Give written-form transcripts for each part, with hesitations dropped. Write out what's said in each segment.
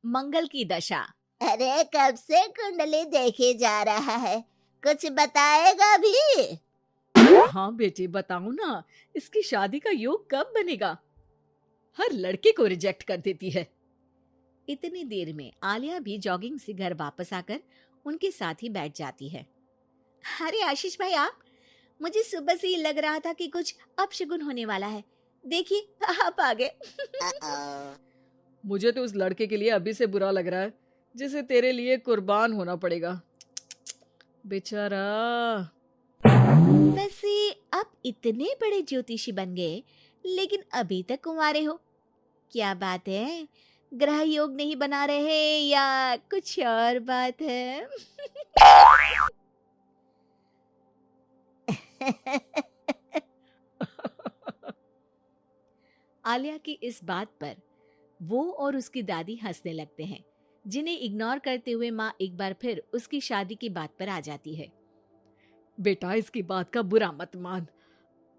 मंगल की दशा। अरे कब से कुंडली देखी जा रहा है, कुछ बताएगा भी? हाँ बेटी, बताऊं ना, इसकी शादी का योग कब बनेगा? हर लड़के को रिजेक्ट कर देती है। इतनी देर में आलिया भी जॉगिंग से घर वापस आकर उनके साथ ही बैठ जाती है। अरे आशीष भाई, आप, मुझे सुबह से ही लग रहा था कि कुछ अपशगुन होने वाला है। देखिए, आप आ गए। मुझे तो उस लड़के के लिए अभी से बुरा लग रहा है जिसे तेरे लिए कुर्बान होना पड़ेगा, बेचारा। वैसे आप इतने बड़े ज्योतिषी बन गए, लेकिन अभी तक कुंवारे हो। क्या बात है? ग्रह योग नहीं बना रहे या कुछ और बात है? आलिया की इस बात पर वो और उसकी दादी हंसने लगते हैं, जिन्हें इग्नोर करते हुए माँ एक बार फिर उसकी शादी की बात पर आ जाती है। बेटा, इसकी बात का बुरा मत मान।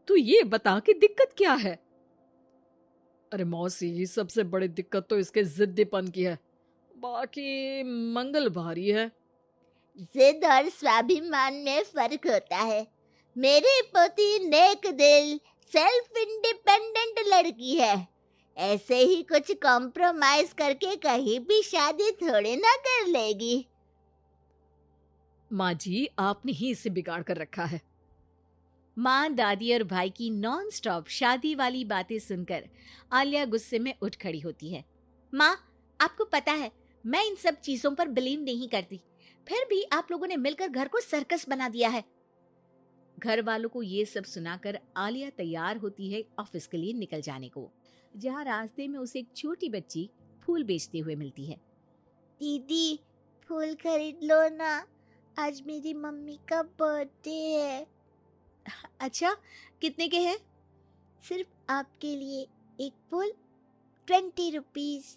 तू ये बता कि दिक्कत क्या है? अरे मौसी, सबसे बड़ी दिक्कत तो इसके जिद्दीपन की है, बाकी मंगल भारी है। जिद और स्वाभिमान में फर्क होता है। मेरी पोती नेक दिल, सेल्फ इंडिपेंडेंट लड़की है। ऐसे ही कुछ कॉम्प्रोमाइज करके कहीं भी शादी थोड़ी ना कर लेगी। माँ जी, आपने ही इसे बिगाड़ कर रखा है। माँ, दादी और भाई की नॉन स्टॉप शादी वाली बातें सुनकर आलिया गुस्से में उठ खड़ी होती है। माँ, आपको पता है मैं इन सब चीजों पर बिलीव नहीं करती, फिर भी आप लोगों ने मिलकर घर को सर्कस बना दिया है। घर वालों को ये सब सुनाकर आलिया तैयार होती है ऑफिस के लिए निकल जाने को, जहाँ रास्ते में उसे एक छोटी बच्ची फूल बेचते हुए मिलती है। दीदी, फूल खरीद लो ना, आज मेरी मम्मी का बर्थडे है। अच्छा, कितने के हैं? सिर्फ आपके लिए एक फूल, 20 रुपीज।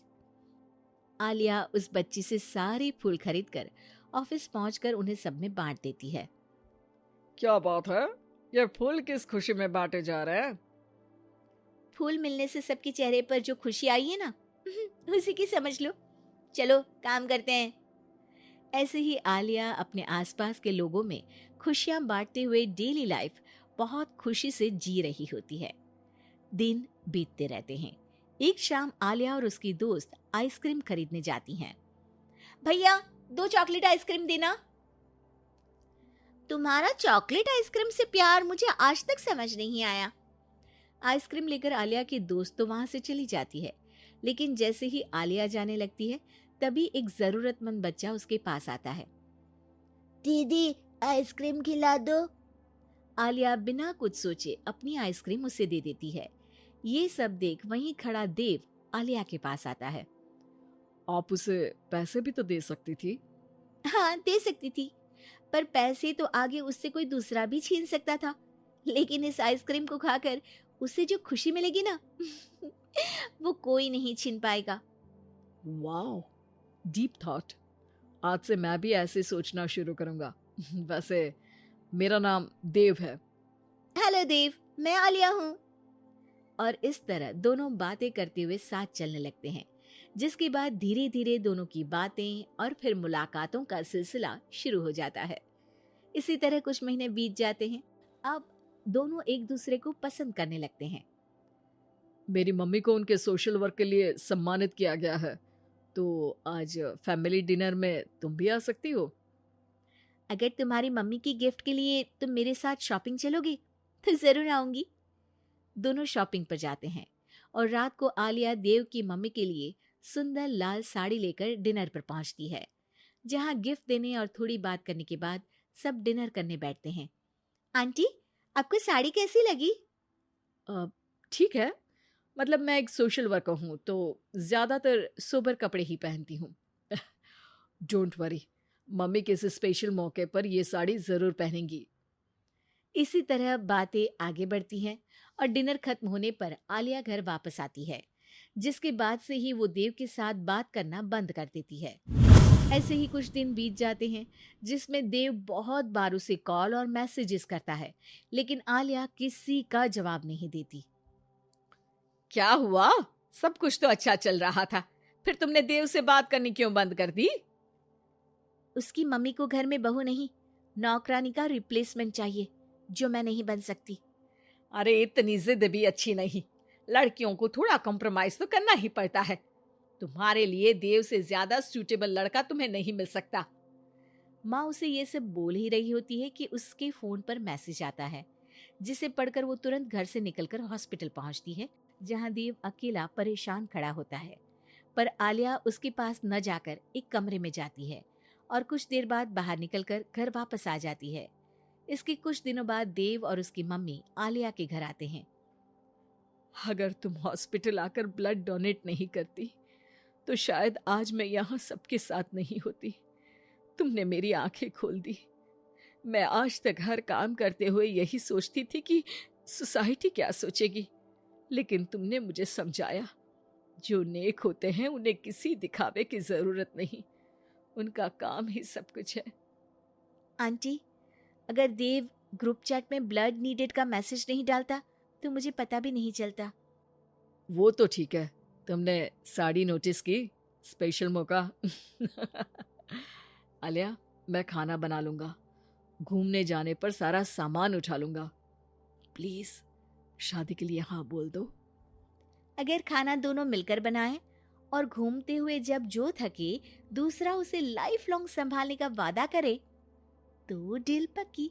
आलिया उस बच्ची से सारे फूल खरीदकर ऑफिस पहुंचकर उन्हें सब में बांट देती है। क्या बात है? ये फूल किस खुशी में बांटे जा रहे हैं? फूल मिलने से सबके चेहरे पर जो खुशी आई है ना, उसी की समझ लो। चलो काम करते हैं। ऐसे ही आलिया अपने आसपास के लोगों में खुशियां बांटते हुए डेली लाइफ बहुत खुशी से जी रही होती है। दिन बीतते रहते हैं। एक शाम आलिया और उसकी दोस्त आइसक्रीम खरीदने जाती हैं। भैया, 2 चॉकलेट आइसक्रीम देना। तुम्हारा चॉकलेट आइसक्रीम से प्यार मुझे आज तक समझ नहीं आया। आइसक्रीम लेकर आलिया की दोस्त तो वहां से चली जाती है, लेकिन जैसे ही आलिया जाने लगती है, तभी एक जरूरतमंद बच्चा उसके पास आता है। दीदी, आइसक्रीम खिला दो। आलिया बिना कुछ सोचे अपनी आइसक्रीम उसे दे देती है। ये सब देख वहीं खड़ा देव आलिया के पास आता है। आप उसे पैसे भी तो दे सकती थी। हाँ, दे सकती थी, पर पैसे तो आगे उससे कोई दूसरा भी छीन सकता था। लेकिन इस आइसक्रीम को खाकर उसे जो खुशी मिलेगी ना, वो कोई नहीं छीन पाएगा। Wow, deep thought. आज से मैं भी ऐसे सोचना शुरू करूंगा। वैसे मेरा नाम देव है। हेलो देव, मैं आलिया हूँ। और इस तरह दोनों बातें करते हुए साथ चलने लगते हैं, जिसके बाद धीरे धीरे दोनों की बातें और फिर मुलाकातों का सिलसिला शुरू हो जाता है। इसी तरह कुछ महीने बीत जाते हैं। अब दोनों एक दूसरे को पसंद करने लगते हैं। मेरी मम्मी को उनके सोशल वर्क के लिए सम्मानित किया गया है, तो आज फैमिली डिनर में तुम भी आ सकती हो। अगर तुम्हारी मम्मी की गिफ्ट के लिए तुम मेरे साथ शॉपिंग चलोगी तो जरूर आऊंगी। दोनों शॉपिंग पर जाते हैं और रात को आलिया देव की मम्मी के लिए सुंदर लाल साड़ी लेकर डिनर पर पहुंचती है, जहां गिफ्ट देने और थोड़ी बात करने के बाद सब डिनर करने बैठते हैं। आंटी, आपको साड़ी कैसी लगी? ठीक है, मतलब मैं एक सोशल वर्कर हूँ तो ज़्यादातर सोबर कपड़े ही पहनती हूँ। डोंट वरी, मम्मी किसी स्पेशल मौके पर ये साड़ी ज़रूर पहनेंगी। इसी तरह बातें आगे बढ़ती हैं और डिनर खत्म होने पर आलिया घर वापस आती है, जिसके बाद से ही वो देव के साथ बात करना बंद कर देती है। ऐसे ही कुछ दिन बीत जाते हैं, जिसमें देव बहुत बार उसे कॉल और मैसेजेस करता है, लेकिन आलिया किसी का जवाब नहीं देती। क्या हुआ? सब कुछ तो अच्छा चल रहा था, फिर तुमने देव से बात करनी क्यों बंद कर दी? उसकी मम्मी को घर में बहू नहीं, नौकरानी का रिप्लेसमेंट चाहिए, जो मैं नहीं बन सकती। अरे इतनी जिद भी अच्छी नहीं, लड़कियों को थोड़ा कॉम्प्रोमाइज तो करना ही पड़ता है। तुम्हारे लिए देव से ज्यादा सूटेबल लड़का तुम्हें नहीं मिल सकता। माँ उसे ये सब बोल ही रही होती है कि उसके फोन पर मैसेज आता है, जिसे पढ़कर वो तुरंत घर से निकलकर हॉस्पिटल पहुंचती है, जहां देव अकेला परेशान खड़ा होता है। पर आलिया उसके पास न जाकर एक कमरे में जाती है और कुछ देर बाद बाहर निकलकर घर वापस आ जाती है। इसके कुछ दिनों बाद देव और उसकी मम्मी आलिया के घर आते हैं। अगर तुम हॉस्पिटल आकर ब्लड डोनेट नहीं करती तो शायद आज मैं यहाँ सबके साथ नहीं होती। तुमने मेरी आंखें खोल दी। मैं आज तक हर काम करते हुए यही सोचती थी कि सोसाइटी क्या सोचेगी, लेकिन तुमने मुझे समझाया, जो नेक होते हैं उन्हें किसी दिखावे की जरूरत नहीं, उनका काम ही सब कुछ है। आंटी, अगर देव ग्रुप चैट में ब्लड नीडेड का मैसेज नहीं डालता तो मुझे पता भी नहीं चलता। वो तो ठीक है, तुमने साड़ी नोटिस की, स्पेशल मौका। आलिया, मैं खाना बना लूंगा, घूमने जाने पर सारा सामान उठा लूंगा। प्लीज शादी के लिए हाँ बोल दो। अगर खाना दोनों मिलकर बनाए और घूमते हुए जब जो थके दूसरा उसे लाइफ लॉन्ग संभालने का वादा करे तो डील पक्की।